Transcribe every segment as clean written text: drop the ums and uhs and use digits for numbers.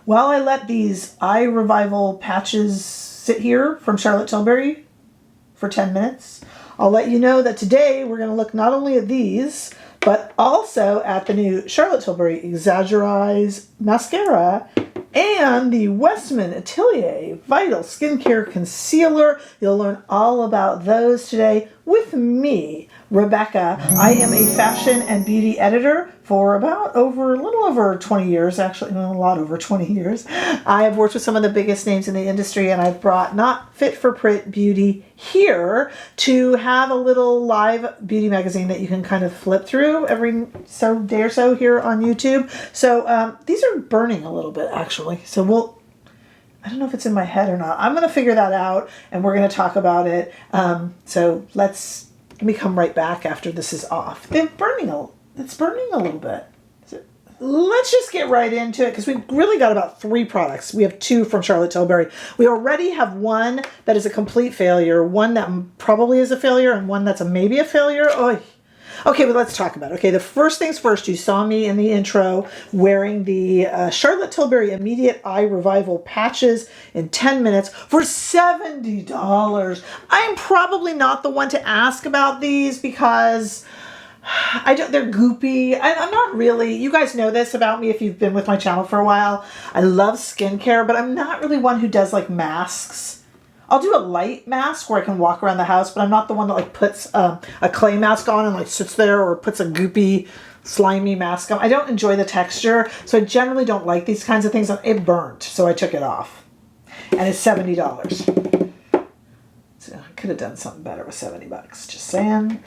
While I let these eye revival patches sit here from Charlotte Tilbury for 10 minutes, I'll let you know that today we're going to look not only at these, but also at the new Charlotte Tilbury Exaggereyes Mascara and the Westman Atelier Vital Skincare Concealer. You'll learn all about those today with me, Rebecca. I am a fashion and beauty editor for a little over 20 years, actually, a lot over 20 years. I have worked with some of the biggest names in the industry, and I've brought Not Fit for Print Beauty here to have a little live beauty magazine that you can kind of flip through every day or so here on YouTube. So these are burning a little bit, actually. So I don't know if it's in my head or not. I'm going to figure that out, and we're going to talk about it. So let me come right back after this is off. It's burning a little bit. Let's just get right into it because we've really got about 3 products. We have 2 from Charlotte Tilbury. We already have one that is a complete failure, one that probably is a failure, and one that's maybe a failure. Oy. Okay, but let's talk about it. Okay, the first things first, you saw me in the intro wearing the Charlotte Tilbury Immediate Eye Revival patches in 10 minutes for $70. I'm probably not the one to ask about these because they're goopy. I'm not really, you guys know this about me if you've been with my channel for a while. I love skincare, but I'm not really one who does like masks. I'll do a light mask where I can walk around the house, but I'm not the one that like puts a clay mask on and like sits there or puts a goopy, slimy mask on. I don't enjoy the texture, so I generally don't like these kinds of things. It burnt, so I took it off. And it's $70. So I could have done something better with 70 bucks, just saying.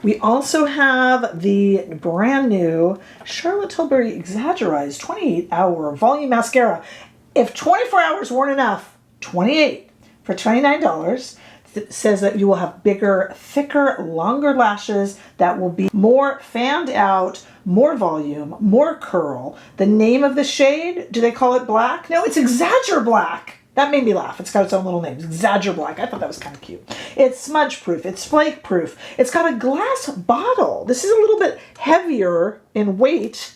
We also have the brand new Charlotte Tilbury Exaggereyes 28-hour volume mascara. If 24 hours weren't enough, 28 for $29. It says that you will have bigger, thicker, longer lashes that will be more fanned out, more volume, more curl. The name of the shade, do they call it black? No, it's Exagger Black. That made me laugh. It's got its own little name. Exagger Black. I thought that was kind of cute. It's smudge proof. It's flake proof. It's got a glass bottle. This is a little bit heavier in weight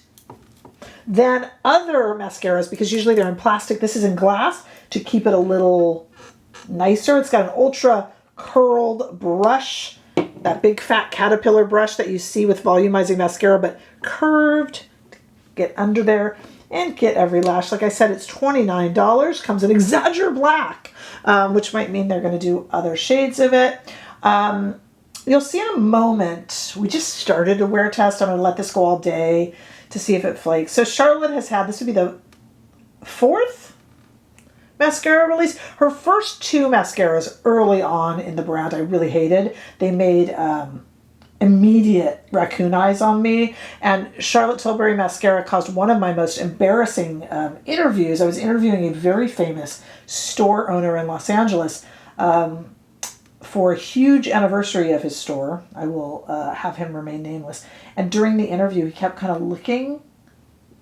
than other mascaras because usually they're in plastic. This is in glass to keep it a little nicer. It's got an ultra curled brush, that big fat caterpillar brush that you see with volumizing mascara, but curved. Get under there and get every lash. Like I said, it's $29. Comes in Exagger Black, which might mean they're going to do other shades of it. You'll see in a moment, we just started a wear test. I'm going to let this go all day to see if it flakes. So Charlotte has had, this would be the 4th mascara release. Her first 2 mascaras early on in the brand I really hated. They made immediate raccoon eyes on me, and Charlotte Tilbury mascara caused one of my most embarrassing interviews. I was interviewing a very famous store owner in Los Angeles for a huge anniversary of his store. I will have him remain nameless. And during the interview, he kept kind of looking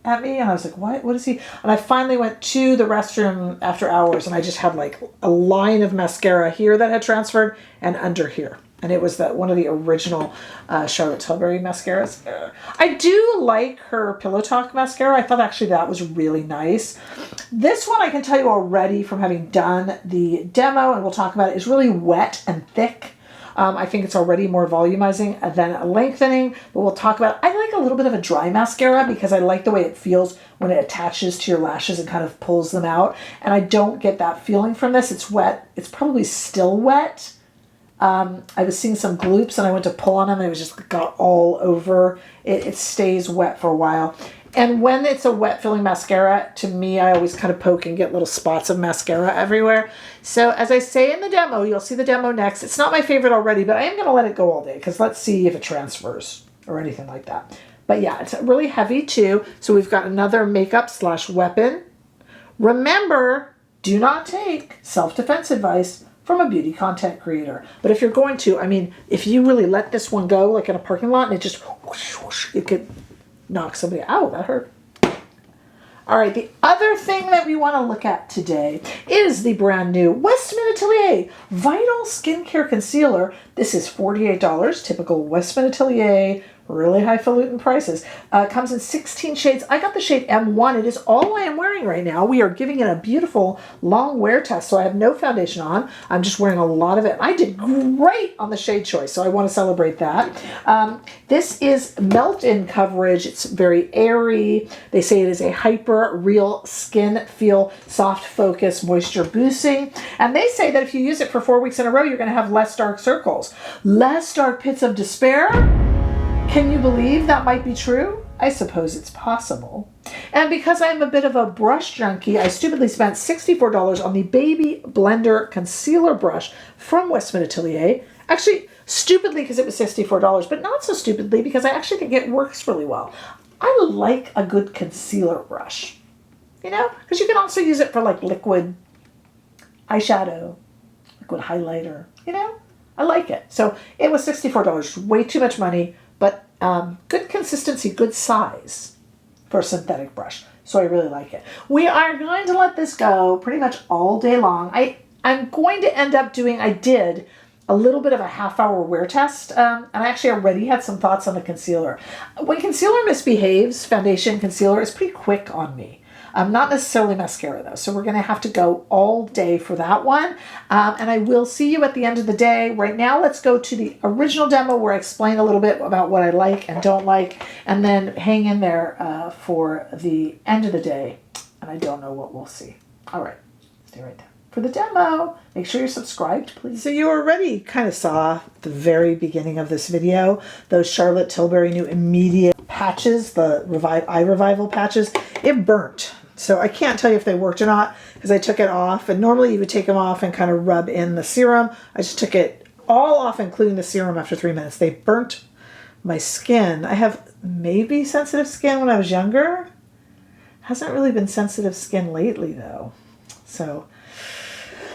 at me, and I was like, what is he? And I finally went to the restroom after hours, and I just had like a line of mascara here that had transferred and under here. And it was one of the original Charlotte Tilbury mascaras. I do like her Pillow Talk mascara. I thought actually that was really nice. This one I can tell you already from having done the demo, and we'll talk about it, is really wet and thick. I think it's already more volumizing than lengthening, but we'll talk about it. I like a little bit of a dry mascara because I like the way it feels when it attaches to your lashes and kind of pulls them out. And I don't get that feeling from this. It's wet. It's probably still wet. I was seeing some gloops and I went to pull on them and it was just got all over. It stays wet for a while. And when it's a wet filling mascara, to me, I always kind of poke and get little spots of mascara everywhere. So as I say in the demo, you'll see the demo next. It's not my favorite already, but I am going to let it go all day because let's see if it transfers or anything like that. But yeah, it's really heavy too. So we've got another makeup / weapon. Remember, do not take self-defense advice from a beauty content creator. But if you're going to, I mean, if you really let this one go, like in a parking lot, and it just whoosh, whoosh, it could knock somebody out. That hurt. All right, the other thing that we want to look at today is the brand new Westman Atelier Vital Skincare Concealer. This is $48, typical Westman Atelier Really highfalutin prices. Comes in 16 shades. I got the shade M1. It is all I am wearing right now. We are giving it a beautiful long wear test, so I have no foundation on. I'm just wearing a lot of it. I did great on the shade choice, so I want to celebrate that. This is melt-in coverage. It's very airy. They say it is a hyper real skin feel, soft focus, moisture boosting. And they say that if you use it for 4 weeks in a row, you're going to have less dark circles, less dark pits of despair. Can you believe that might be true? I suppose it's possible. And because I'm a bit of a brush junkie, I stupidly spent $64 on the Baby Blender Concealer Brush from Westman Atelier. Actually, stupidly because it was $64, but not so stupidly because I actually think it works really well. I like a good concealer brush, you know, because you can also use it for like liquid eyeshadow, liquid highlighter, you know. I like it. So it was $64, way too much money, but good consistency, good size for a synthetic brush. So I really like it. We are going to let this go pretty much all day long. I'm going to end up doing, I did a little bit of a half-hour wear test, and I actually already had some thoughts on the concealer. When concealer misbehaves, foundation concealer is pretty quick on me. Not necessarily mascara though, so we're going to have to go all day for that one. And I will see you at the end of the day. Right now, let's go to the original demo where I explain a little bit about what I like and don't like, and then hang in there for the end of the day. And I don't know what we'll see. All right, stay right there for the demo. Make sure you're subscribed, please. So you already kind of saw the very beginning of this video, those Charlotte Tilbury new immediate patches, the eye revival patches. It burnt. So I can't tell you if they worked or not because I took it off. And normally you would take them off and kind of rub in the serum. I just took it all off, including the serum, after 3 minutes. They burnt my skin. I have maybe sensitive skin when I was younger. Hasn't really been sensitive skin lately though. So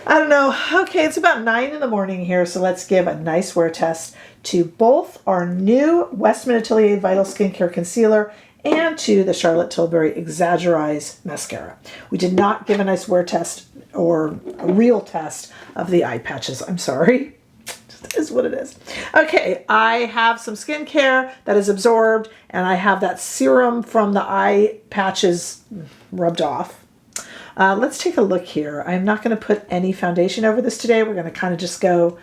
I don't know. Okay, it's about 9 in the morning here, so let's give a nice wear test to both our new Westman Atelier Vital Skincare Concealer and to the Charlotte Tilbury Exaggereyes Mascara. We did not give a nice wear test or a real test of the eye patches. I'm sorry. It is what it is. Okay, I have some skincare that is absorbed, and I have that serum from the eye patches rubbed off. Let's take a look here. I'm not going to put any foundation over this today. We're going to kind of just go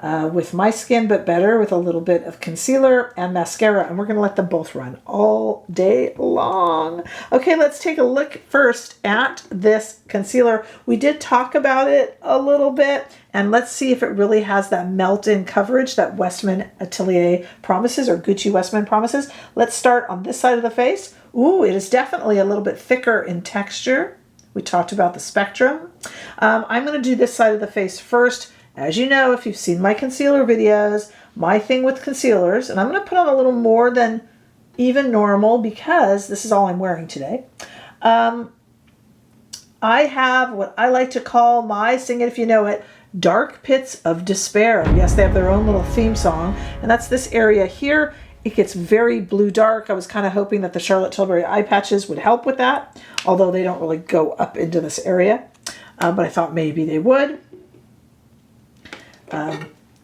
with my skin, but better, with a little bit of concealer and mascara, and we're going to let them both run all day long. Okay, let's take a look first at this concealer. We did talk about it a little bit, and let's see if it really has that melt-in coverage that Westman Atelier promises, or Gucci Westman promises. Let's start on this side of the face. Ooh, it is definitely a little bit thicker in texture. We talked about the spectrum. I'm going to do this side of the face first. As you know, if you've seen my concealer videos, my thing with concealers, and I'm going to put on a little more than even normal because this is all I'm wearing today. I have what I like to call my, sing it if you know it, dark pits of despair. Yes, they have their own little theme song, and that's this area here. It gets very blue dark. I was kind of hoping that the Charlotte Tilbury eye patches would help with that, although they don't really go up into this area, but I thought maybe they would.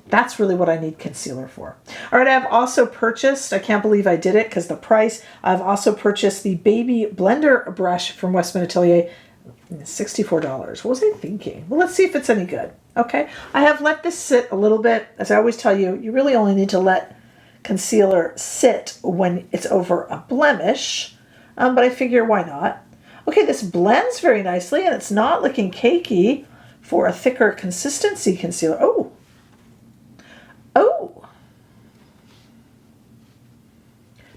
That's really what I need concealer for. All right, I've also purchased, I can't believe I did it because the price, I've also purchased the Baby Blender brush from Westman Atelier, $64. What was I thinking? Well, let's see if it's any good. Okay, I have let this sit a little bit. As I always tell you, you really only need to let concealer sit when it's over a blemish, but I figure why not? Okay, this blends very nicely and it's not looking cakey for a thicker consistency concealer. Oh,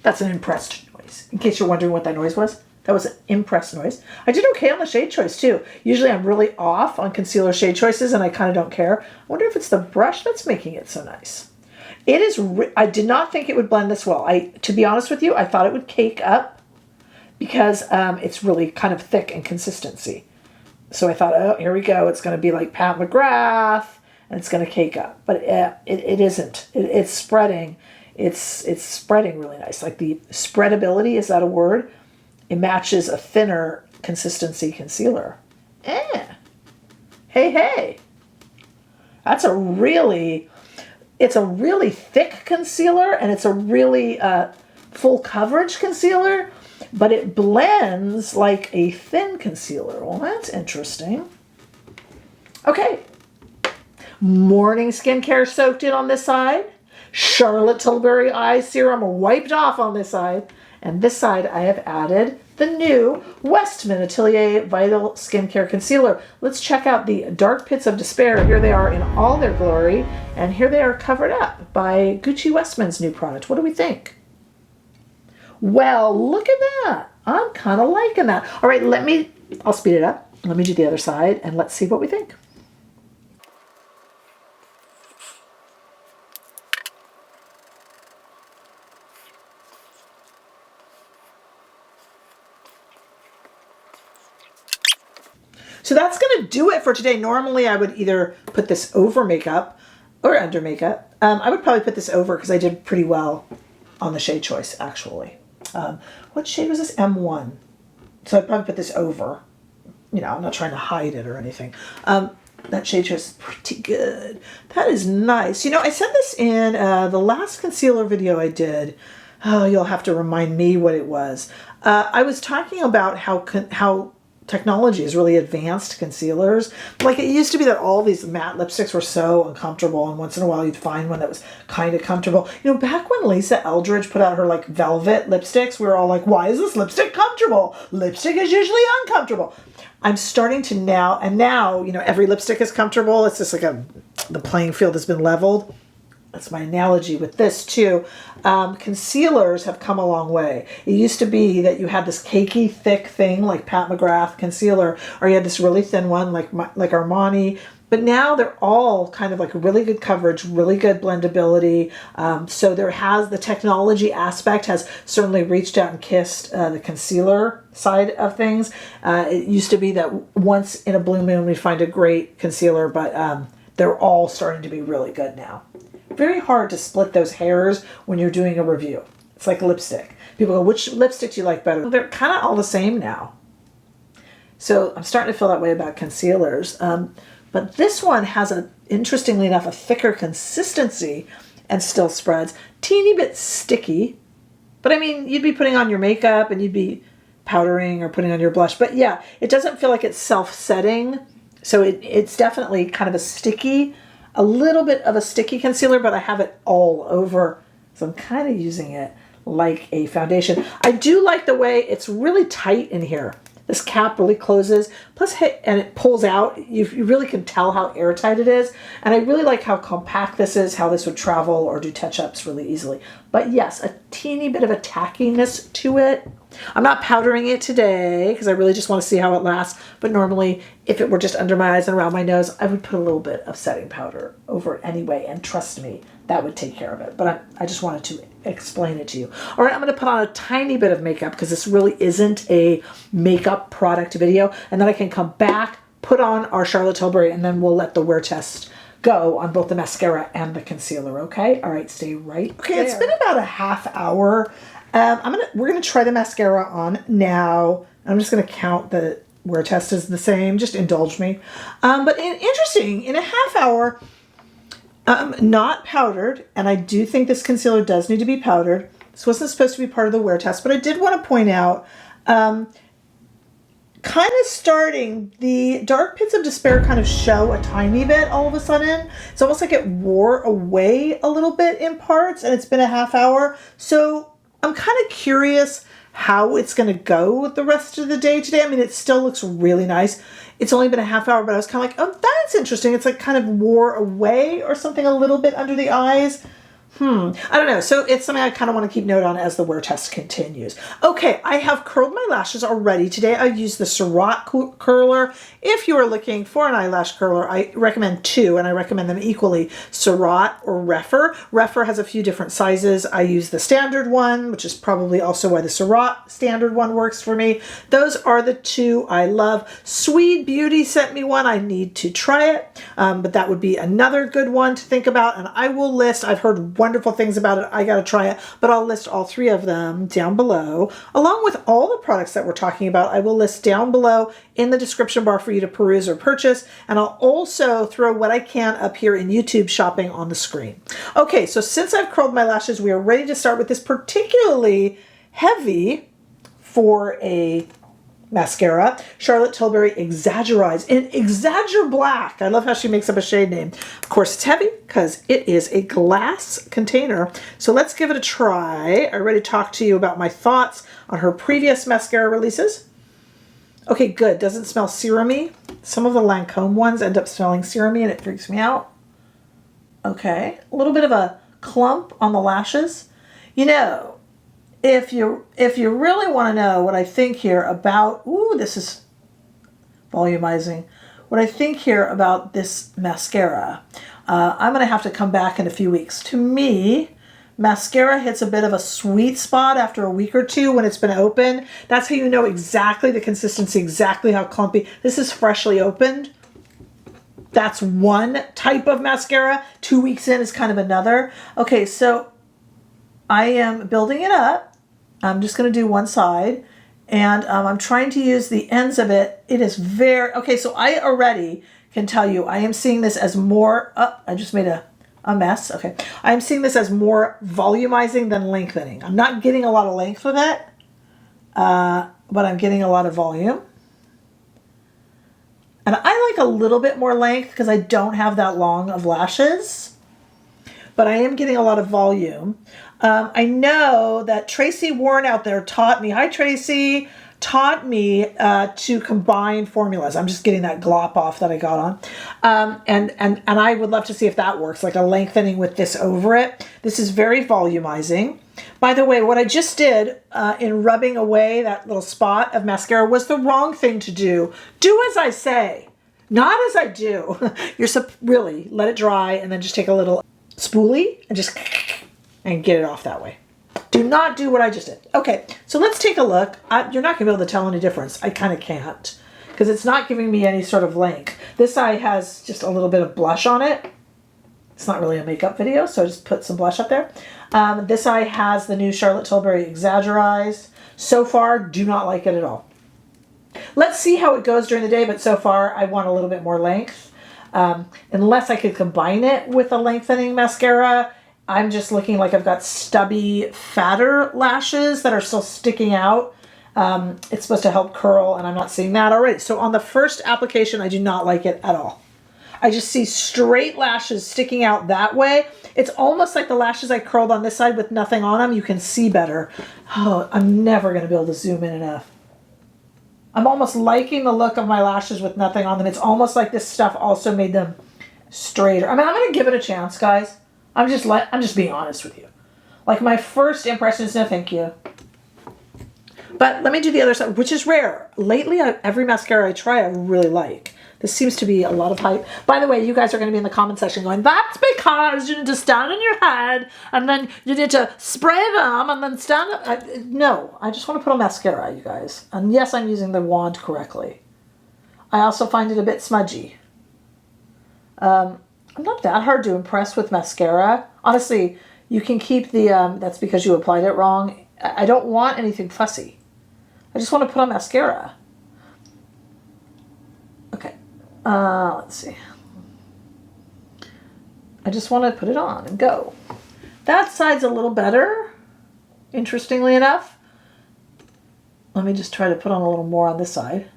that's an impressed noise. In case you're wondering what that noise was, that was an impressed noise. I did okay on the shade choice too. Usually I'm really off on concealer shade choices and I kind of don't care. I wonder if it's the brush that's making it so nice. It is, I did not think it would blend this well. To be honest with you, I thought it would cake up because it's really kind of thick in consistency. So I thought, oh, here we go. It's going to be like Pat McGrath and it's going to cake up. But it isn't. It's spreading. It's spreading really nice. Like the spreadability, is that a word? It matches a thinner consistency concealer. Hey. That's a really... It's a really thick concealer, and it's a really full coverage concealer, but it blends like a thin concealer. Well, that's interesting. Okay. Morning skincare soaked in on this side. Charlotte Tilbury Eye Serum wiped off on this side. And this side I have added the new Westman Atelier Vital Skincare Concealer. Let's check out the Dark Pits of Despair. Here they are in all their glory. And here they are covered up by Gucci Westman's new product. What do we think? Well, look at that. I'm kind of liking that. All right, I'll speed it up. Let me do the other side and let's see what we think. So that's going to do it for today. Normally I would either put this over makeup or under makeup. I would probably put this over because I did pretty well on the shade choice, actually. What shade was this? M1. So I'd probably put this over. You know, I'm not trying to hide it or anything. That shade choice is pretty good. That is nice. You know, I said this in the last concealer video I did. Oh, you'll have to remind me what it was. I was talking about how technology has really advanced concealers. Like, it used to be that all these matte lipsticks were so uncomfortable, and once in a while you'd find one that was kind of comfortable. You know, back when Lisa Eldridge put out her like velvet lipsticks, we were all like, why is this lipstick comfortable? Lipstick is usually uncomfortable. I'm starting to now, you know, every lipstick is comfortable. It's just like the playing field has been leveled. That's my analogy with this too. Concealers have come a long way. It used to be that you had this cakey, thick thing like Pat McGrath concealer, or you had this really thin one like Armani. But now they're all kind of like really good coverage, really good blendability. So the technology aspect has certainly reached out and kissed the concealer side of things. It used to be that once in a blue moon we'd find a great concealer, but they're all starting to be really good now. Very hard to split those hairs when you're doing a review. It's like lipstick. People go, which lipstick do you like better? They're kind of all the same now. So I'm starting to feel that way about concealers. But this one has, interestingly enough, a thicker consistency and still spreads. Teeny bit sticky. But I mean, you'd be putting on your makeup and you'd be powdering or putting on your blush. But yeah, it doesn't feel like it's self-setting. So it's definitely kind of a little bit of a sticky concealer, but I have it all over. So I'm kind of using it like a foundation. I do like the way it's really tight in here. This cap really closes, and it pulls out. You really can tell how airtight it is. And I really like how compact this is, how this would travel or do touch-ups really easily. But yes, a teeny bit of a tackiness to it. I'm not powdering it today because I really just want to see how it lasts. But normally, if it were just under my eyes and around my nose, I would put a little bit of setting powder over it anyway. And trust me, that would take care of it. But I just wanted to explain it to you. All right, I'm going to put on a tiny bit of makeup because this really isn't a makeup product video. And then I can come back, put on our Charlotte Tilbury, and then we'll let the wear test go on both the mascara and the concealer, okay? All right, stay right there. Okay, it's been about a half hour. We're gonna try the mascara on now. I'm just gonna count the wear test is the same. Just indulge me. But interesting, in a half hour, not powdered, and I do think this concealer does need to be powdered. This wasn't supposed to be part of the wear test, but I did want to point out, kind of starting, the Dark Pits of Despair kind of show a tiny bit all of a sudden. It's almost like it wore away a little bit in parts, and it's been a half hour. So I'm kind of curious how it's going to go with the rest of the day today. I mean, it still looks really nice. It's only been a half hour, but I was kind of like, oh, that's interesting. It's like kind of wore away or something a little bit under the eyes. I don't know. So it's something I kind of want to keep note on as the wear test continues. Okay, I have curled my lashes already today. I used the Lash Curler. If you are looking for an eyelash curler, I recommend two, and I recommend them equally, Surratt or Rephr. Rephr has a few different sizes. I use the standard one, which is probably also why the Surratt standard one works for me. Those are the two I love. Swede Beauty sent me one. I need to try it, but that would be another good one to think about, and I will list, I've heard wonderful things about it. I got to try it. But I'll list all 3 of them down below. Along with all the products that we're talking about, I will list down below in the description bar for you to peruse or purchase. And I'll also throw what I can up here in YouTube shopping on the screen. Okay, so since I've curled my lashes, we are ready to start with this particularly heavy for a mascara, Charlotte Tilbury Exaggereyes in Exagger Black. I love how she makes up a shade name. Of course, it's heavy because it is a glass container. So let's give it a try. I already talked to you about my thoughts on her previous mascara releases. Okay, good. Doesn't smell serumy. Some of the Lancome ones end up smelling serumy and it freaks me out. Okay, a little bit of a clump on the lashes. You know, if you really want to know what I think here about, ooh, this is volumizing, what I think here about this mascara, I'm going to have to come back in a few weeks. To me, mascara hits a bit of a sweet spot after a week or 2 when it's been open. That's how you know exactly the consistency, exactly how clumpy. This is freshly opened. That's one type of mascara. 2 weeks in is kind of another. Okay, so I am building it up. I'm just going to do one side, and I'm trying to use the ends of it. It is very, okay, so I already can tell you, I am seeing this as more, I just made a mess, okay. I'm seeing this as more volumizing than lengthening. I'm not getting a lot of length with it, but I'm getting a lot of volume. And I like a little bit more length because I don't have that long of lashes, but I am getting a lot of volume. I know that Tracy Warren out there taught me, hi Tracy, taught me to combine formulas. I'm just getting that glop off that I got on. And I would love to see if that works, like a lengthening with this over it. This is very volumizing. By the way, what I just did in rubbing away that little spot of mascara was the wrong thing to do. Do as I say, not as I do. Really let it dry and then just take a little spoolie and just and get it off that way. Do not do what I just did. Okay, so let's take a look. You're not gonna be able to tell any difference. I kind of can't because it's not giving me any sort of length. This eye has just a little bit of blush on it. It's not really a makeup video, so I just put some blush up there. This eye has the new Charlotte Tilbury Exaggereyes. So far, do not like it at all. Let's see how it goes during the day, but so far I want a little bit more length. Unless I could combine it with a lengthening mascara, I'm just looking like I've got stubby, fatter lashes that are still sticking out. It's supposed to help curl, and I'm not seeing that already. So on the first application, I do not like it at all. I just see straight lashes sticking out that way. It's almost like the lashes I curled on this side with nothing on them. You can see better. Oh, I'm never going to be able to zoom in enough. I'm almost liking the look of my lashes with nothing on them. It's almost like this stuff also made them straighter. I mean, I'm going to give it a chance, guys. I'm just being honest with you. Like, my first impression is no thank you. But let me do the other side, which is rare. Lately, every mascara I try, I really like. This seems to be a lot of hype. By the way, you guys are going to be in the comment section going, that's because you need to stand on your head, and then you need to spray them, and then stand up. No, I just want to put on mascara, you guys. And yes, I'm using the wand correctly. I also find it a bit smudgy. I'm not that hard to impress with mascara. Honestly, you can keep the, that's because you applied it wrong. I don't want anything fussy. I just want to put on mascara. Okay, let's see. I just want to put it on and go. That side's a little better, interestingly enough. Let me just try to put on a little more on this side.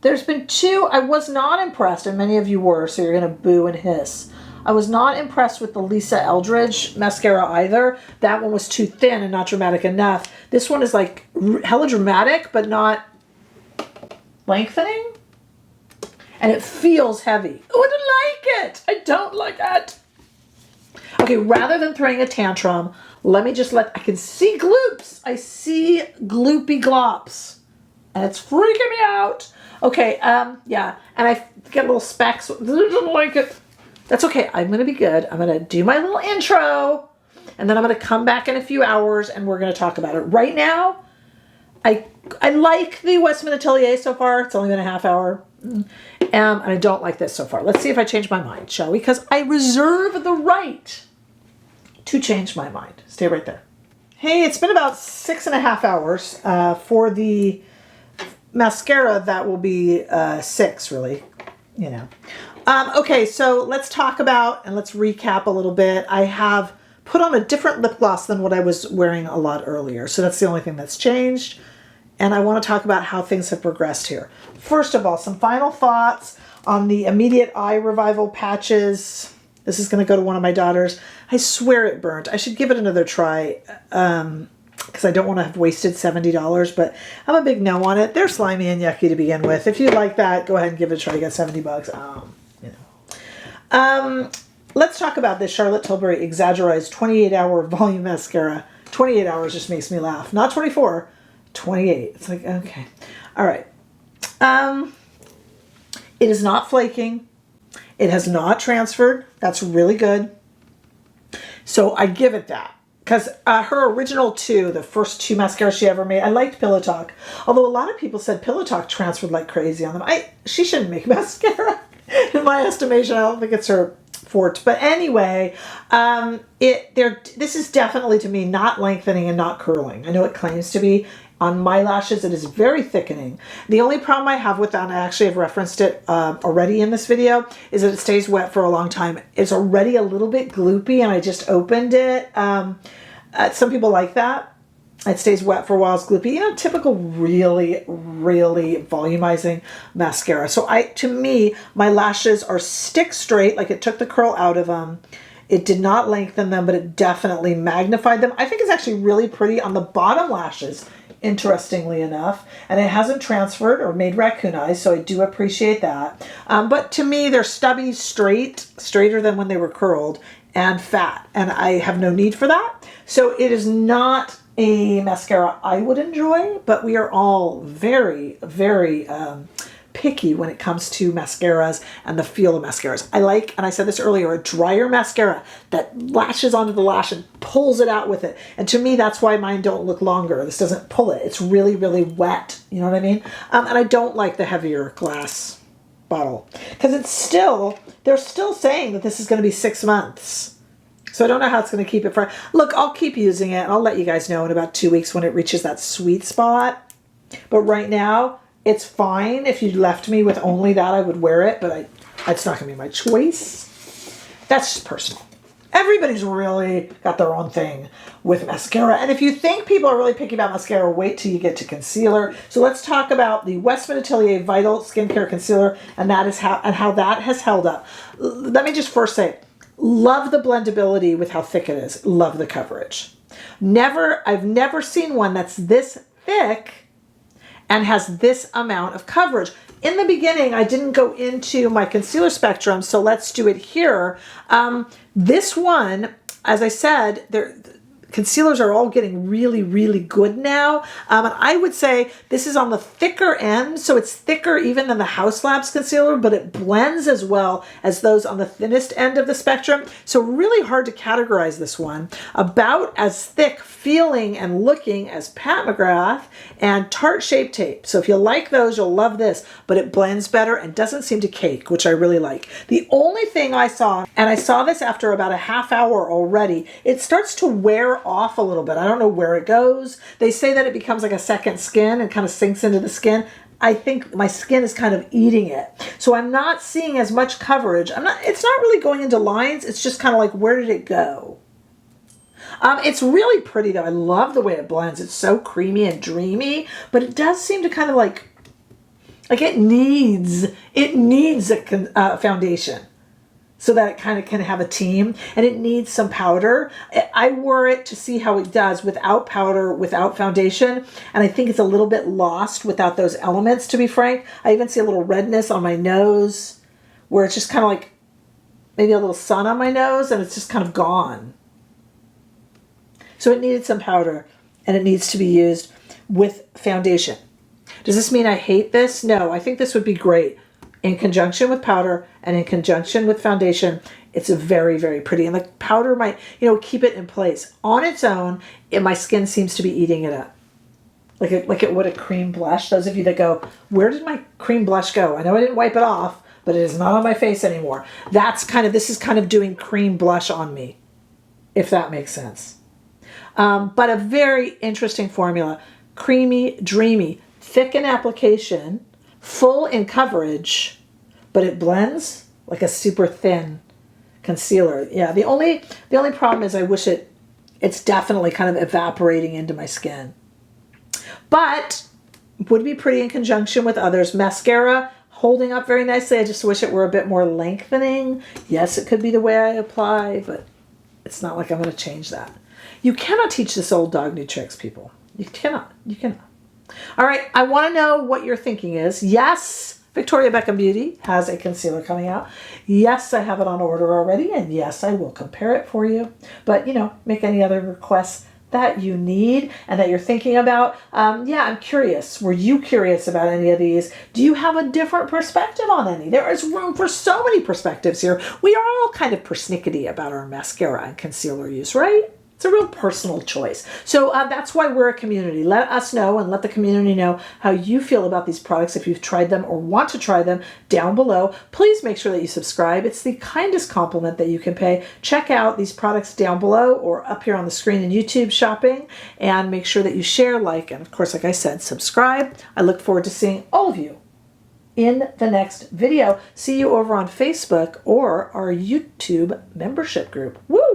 There's been 2, I was not impressed, and many of you were, so you're going to boo and hiss. I was not impressed with the Lisa Eldridge mascara either. That one was too thin and not dramatic enough. This one is like hella dramatic, but not lengthening. And it feels heavy. Oh, I don't like it. I don't like it. Okay, rather than throwing a tantrum, let me just I can see gloops. I see gloopy glops. And it's freaking me out. Okay, yeah, and I get little specks. I don't like it. That's okay. I'm going to be good. I'm going to do my little intro, and then I'm going to come back in a few hours, and we're going to talk about it. Right now, I like the Westman Atelier so far. It's only been a half hour. And I don't like this so far. Let's see if I change my mind, shall we? Because I reserve the right to change my mind. Stay right there. Hey, it's been about 6.5 hours for the mascara. That will be 6, really, you know. Okay, so let's talk about and let's recap a little bit. I have put on a different lip gloss than what I was wearing a lot earlier. So that's the only thing that's changed. And I want to talk about how things have progressed here. First of all, some final thoughts on the immediate eye revival patches. This is going to go to one of my daughters. I swear it burnt. I should give it another try because I don't want to have wasted $70, but I'm a big no on it. They're slimy and yucky to begin with. If you like that, go ahead and give it a try. You got $70. You know. Let's talk about this Charlotte Tilbury Exaggereyes 28-hour volume mascara. 28 hours just makes me laugh. Not 24. 28. It's like, okay. All right. It is not flaking. It has not transferred. That's really good. So I give it that. Because her original 2, the first 2 mascaras she ever made, I liked Pillow Talk. Although a lot of people said Pillow Talk transferred like crazy on them. She shouldn't make mascara. In my estimation, I don't think it's her forte. But anyway, this is definitely, to me, not lengthening and not curling. I know it claims to be. On my lashes, it is very thickening. The only problem I have with that, and I actually have referenced it already in this video, is that it stays wet for a long time. It's already a little bit gloopy, and I just opened it. Some people like that. It stays wet for a while, it's gloopy. You know, typical really, really volumizing mascara. So to me, my lashes are stick straight, like it took the curl out of them. It did not lengthen them, but it definitely magnified them. I think it's actually really pretty on the bottom lashes, interestingly enough, and it hasn't transferred or made raccoon eyes, so I do appreciate that. But to me, they're stubby, straighter than when they were curled, and fat, and I have no need for that. So it is not a mascara I would enjoy, but we are all very, very picky when it comes to mascaras and the feel of mascaras. I like, and I said this earlier, a drier mascara that lashes onto the lash and pulls it out with it. And to me, that's why mine don't look longer. This doesn't pull it. It's really, really wet. You know what I mean? And I don't like the heavier glass bottle because they're still saying that this is going to be 6 months. So I don't know how it's going to keep it fresh. Look, I'll keep using it and I'll let you guys know in about 2 weeks when it reaches that sweet spot. But right now, it's fine. If you left me with only that, I would wear it, but it's not going to be my choice. That's just personal. Everybody's really got their own thing with mascara. And if you think people are really picky about mascara, wait till you get to concealer. So let's talk about the Westman Atelier Vital Skincare Concealer and how that has held up. Let me just first say, love the blendability with how thick it is. Love the coverage. I've never seen one that's this thick and has this amount of coverage. In the beginning, I didn't go into my concealer spectrum, so let's do it here. This one, as I said, concealers are all getting really, really good now. And I would say this is on the thicker end, so it's thicker even than the House Labs concealer, but it blends as well as those on the thinnest end of the spectrum. So really hard to categorize this one. About as thick feeling and looking as Pat McGrath and Tarte Shape Tape. So if you like those, you'll love this, but it blends better and doesn't seem to cake, which I really like. The only thing I saw, and I saw this after about a half hour already, it starts to wear off a little bit. I don't know where it goes. They say that it becomes like a second skin and kind of sinks into the skin. I think my skin is kind of eating it. So I'm not seeing as much coverage. It's not really going into lines. It's just kind of like, where did it go? It's really pretty though. I love the way it blends. It's so creamy and dreamy, but it does seem to kind of like it needs a foundation so that it kind of can have a team, and it needs some powder. I wore it to see how it does without powder, without foundation, and I think it's a little bit lost without those elements, to be frank. I even see a little redness on my nose where it's just kind of like maybe a little sun on my nose and it's just kind of gone. So it needed some powder, and it needs to be used with foundation. Does this mean I hate this? No, I think this would be great in conjunction with powder and in conjunction with foundation. It's very, very pretty. And the powder might, keep it in place. On its own, my skin seems to be eating it up. like it would a cream blush. Those of you that go, where did my cream blush go? I know I didn't wipe it off, but it is not on my face anymore. This is kind of doing cream blush on me, if that makes sense. But a very interesting formula. Creamy, dreamy, thick in application, full in coverage, but it blends like a super thin concealer. Yeah, the only problem is I wish it's definitely kind of evaporating into my skin. But would be pretty in conjunction with others. Mascara holding up very nicely. I just wish it were a bit more lengthening. Yes, it could be the way I apply, but it's not like I'm going to change that. You cannot teach this old dog new tricks, people. You cannot. You cannot. All right, I want to know what your thinking is. Yes, Victoria Beckham Beauty has a concealer coming out. Yes, I have it on order already, and yes, I will compare it for you. But, make any other requests that you need and that you're thinking about. Yeah, I'm curious. Were you curious about any of these? Do you have a different perspective on any? There is room for so many perspectives here. We are all kind of persnickety about our mascara and concealer use, right? It's a real personal choice. So that's why we're a community. Let us know and let the community know how you feel about these products. If you've tried them or want to try them, down below. Please make sure that you subscribe. It's the kindest compliment that you can pay. Check out these products down below or up here on the screen in YouTube shopping. And make sure that you share, like, and of course, like I said, subscribe. I look forward to seeing all of you in the next video. See you over on Facebook or our YouTube membership group. Woo!